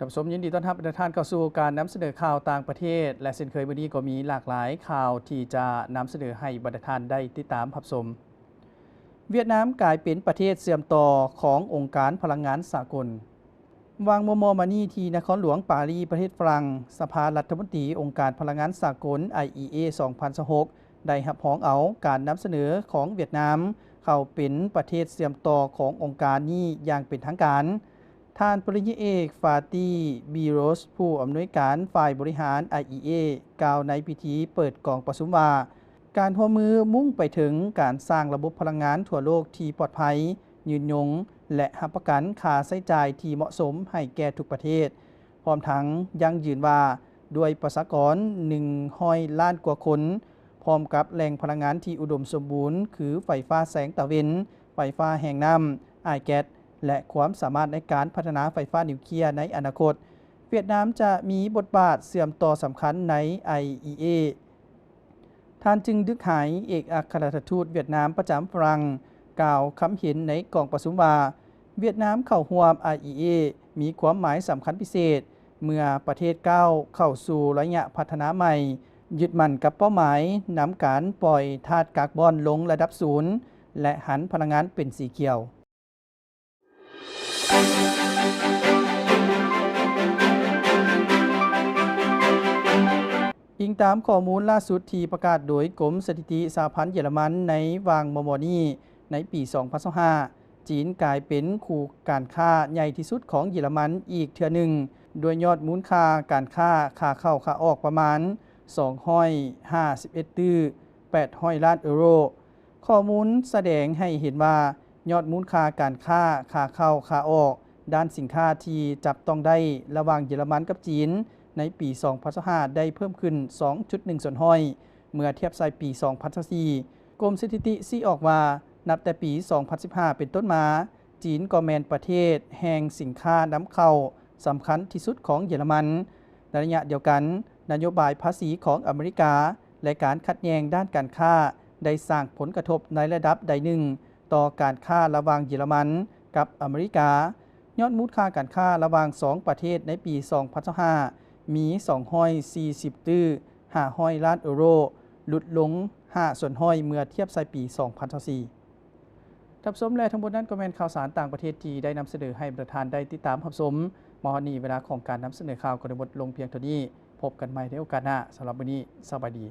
ท่านผู้ชมยินดีต้อนรับทุกท่านเข้าสู่การนำเสนอข่าวต่างประเทศและเช่นเคยวันนี้ก็มีหลากหลายข่าวที่จะนำเสนอให้บรรดาท่านได้ติดตามรับชมเวียดนามกลายเป็นประเทศเสื่อมต่อขององค์การพลังงานสากลวางมมานี่ที่นครหลวงปารีสประเทศฝรั่งสภารัฐมนตรีองค์การพลังงานสากล IEA 2026ได้รับร้องเอาการนำเสนอของเวียดนามเข้าเป็นประเทศเสื่อมต่อขององค์การนี้อย่างเป็นทางการท่านปริญญาเอกฟาตีบีโรสผู้อำนวยการฝ่ายบริหาร IEA กล่าวในพิธีเปิดกองประชุมว่าการร่วมมือมุ่งไปถึงการสร้างระบบพลังงานทั่วโลกที่ปลอดภัยยืนยงและรับประกันค่าใช้จ่ายที่เหมาะสมให้แก่ทุกประเทศพร้อมทั้งยังยืนว่าด้วยประชากร100 ล้านกว่าคนพร้อมกับแหล่งพลังงานที่อุดมสมบูรณ์คือไฟฟ้าแสงตะเวนไฟฟ้าแห่งน้ำไอแก๊สและความสามารถในการพัฒนาไฟฟ้านิวเคลียร์ในอนาคตเวียดนามจะมีบทบาทเสื่อมต่อสำคัญใน IEA ท่านจึงดึกหายเอกอัครราชทูตเวียดนามประจำฝรั่งกล่าวคำเห็นในกองประชุมว่าเวียดนามเข้าร่วม IEA มีความหมายสำคัญพิเศษเมื่อประเทศก้าวเข้าสู่ระยะพัฒนาใหม่ยึดมั่นกับเป้าหมายนำการปล่อยธาตุคาร์บอนลงระดับศูนย์และหันพลังงานเป็นสีเขียวอิงตามข้อมูลล่าสุดที่ประกาศโดยกรมสถิติสหพันธ์เยอรมันในวางมนี้ในปี 2025 จีนกลายเป็นคู่การค้าใหญ่ที่สุดของเยอรมันอีกเทื่อหนึ่งโดยยอดมูลค่าการค้าขาเข้าขาออกประมาณ251ตื้อ800 ล้านยูโรข้อมูลแสดงให้เห็นว่ายอดมูลค่าการค้าขาเข้าขาออกด้านสินค้าที่จับต้องได้ระหว่างเยอรมันกับจีนในปี 2025 ได้เพิ่มขึ้น 2.1 ส่วนห้อยเมื่อเทียบใส่ปี 2024 กรมสถิติชี้ออกว่านับแต่ปี 2015 เป็นต้นมาจีนก็แม่นประเทศแห่งสินค้านำเข้าสำคัญที่สุดของเยอรมันในระยะเดียวกันนโยบายภาษีของอเมริกาและการขัดแย้งด้านการค้าได้สร้างผลกระทบในระดับใดหนึ่งต่อการค้าระหว่างเยอรมันกับอเมริกายอดมูลค่าการค้าระหว่าง2ประเทศในปี 2025 มี240ตื้อ500 ล้านยูโรลดลง5ส่วนห้อยเมื่อเทียบใส่ปี 2024 ทับสมและทั้งหมดนั้นก็เป็นข่าวสารต่างประเทศที่ได้นำเสนอให้ประธานได้ติดตามทับสมมอนี้เวลาของการนำเสนอข่าวก็ได้หมดลงเพียงเท่านี้พบกันใหม่ในโอกาสหน้าสำหรับวันนี้สวัสดี